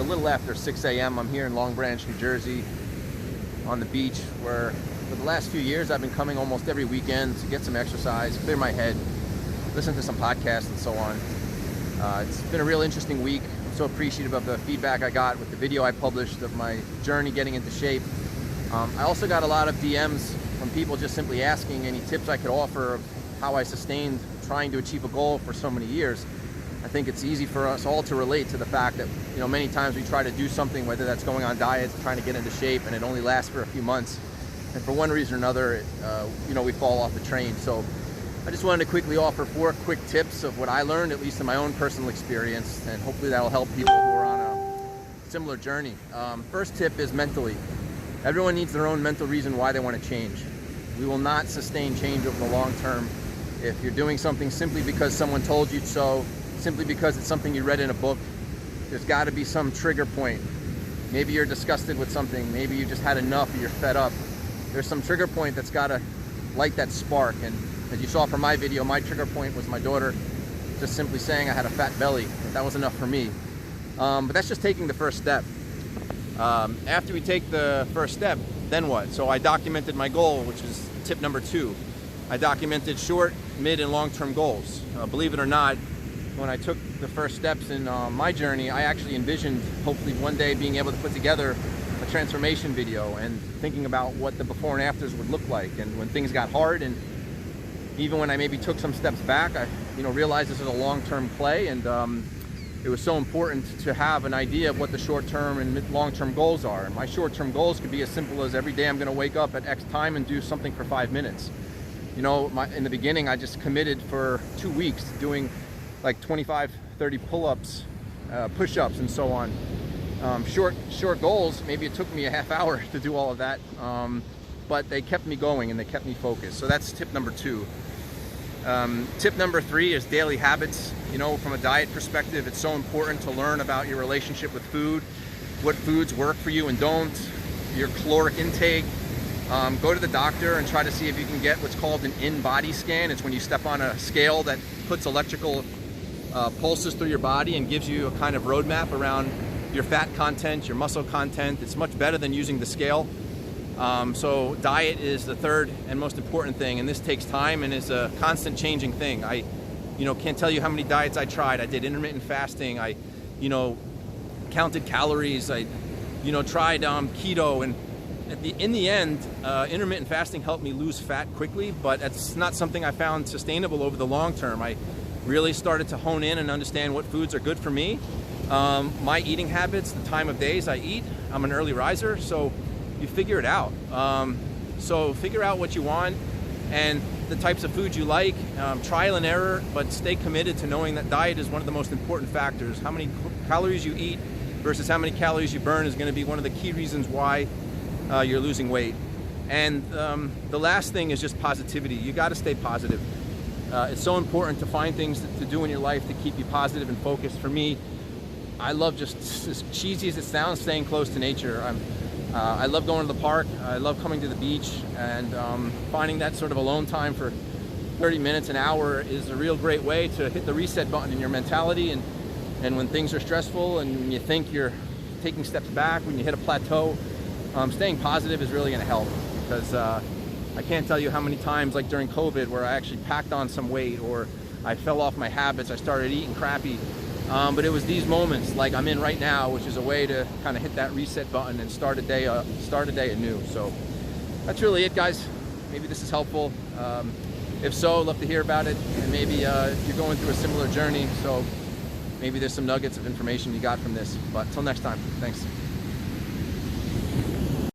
little after 6 a.m. I'm here in Long Branch, New Jersey, on the beach, where for the last few years I've been coming almost every weekend to get some exercise, clear my head, listen to some podcasts and so on. It's been a real interesting week. I'm so appreciative of the feedback I got with the video I published of my journey getting into shape. I also got a lot of DMs from people just simply asking any tips I could offer of how I sustained trying to achieve a goal for so many years. I think it's easy for us all to relate to the fact that, many times we try to do something, whether that's going on diets, trying to get into shape, and it only lasts for a few months. And for one reason or another, we fall off the train. So I just wanted to quickly offer 4 quick tips of what I learned, at least in my own personal experience, and hopefully that'll help people who are on a similar journey. First tip is mentally. Everyone needs their own mental reason why they want to change. We will not sustain change over the long term if you're doing something simply because someone told you so, simply because it's something you read in a book. There's got to be some trigger point. Maybe you're disgusted with something. Maybe you just had enough or you're fed up. There's some trigger point that's got to light that spark. And as you saw from my video, my trigger point was my daughter just simply saying I had a fat belly. That was enough for me. But that's just taking the first step. After we take the first step, then what? So I documented my goal, which is tip number 2. I documented short, mid, and long-term goals. Believe it or not, when I took the first steps in my journey, I actually envisioned hopefully one day being able to put together a transformation video and thinking about what the before and afters would look like. And when things got hard, and even when I maybe took some steps back, I realized this is a long-term play, and it was so important to have an idea of what the short-term and long-term goals are. And my short-term goals could be as simple as every day I'm going to wake up at X time and do something for 5 minutes. In the beginning, I just committed for 2 weeks to doing like 25, 30 pull-ups, push-ups, and so on. Short goals, maybe it took me a half hour to do all of that, but they kept me going and they kept me focused. So that's tip number 2. Tip number 3 is daily habits. From a diet perspective, it's so important to learn about your relationship with food, what foods work for you and don't, your caloric intake. Go to the doctor and try to see if you can get what's called an in-body scan. It's when you step on a scale that puts electrical pulses through your body and gives you a kind of roadmap around your fat content, your muscle content. It's much better than using the scale. So diet is the third and most important thing, and this takes time and is a constant changing thing. I can't tell you how many diets I tried. I did intermittent fasting. I counted calories. I tried keto, and in the end, intermittent fasting helped me lose fat quickly, but it's not something I found sustainable over the long term. I really started to hone in and understand what foods are good for me, my eating habits, the time of days I eat. I'm an early riser, so you figure it out. So figure out what you want and the types of foods you like, trial and error, but stay committed to knowing that diet is one of the most important factors. How many calories you eat versus how many calories you burn is going to be one of the key reasons why you're losing weight. And the last thing is just positivity. You got to stay positive. It's so important to find things to do in your life to keep you positive and focused. For me, I love, just as cheesy as it sounds, staying close to nature. I love going to the park. I love coming to the beach, and finding that sort of alone time for 30 minutes, an hour is a real great way to hit the reset button in your mentality. And when things are stressful and you think you're taking steps back, when you hit a plateau, staying positive is really going to help, because I can't tell you how many times, like during COVID, where I actually packed on some weight or I fell off my habits, I started eating crappy. But it was these moments like I'm in right now, which is a way to kind of hit that reset button and start a day anew. So that's really it, guys. Maybe this is helpful. If so, I'd love to hear about it. And maybe if you're going through a similar journey, so maybe there's some nuggets of information you got from this. But until next time, thanks.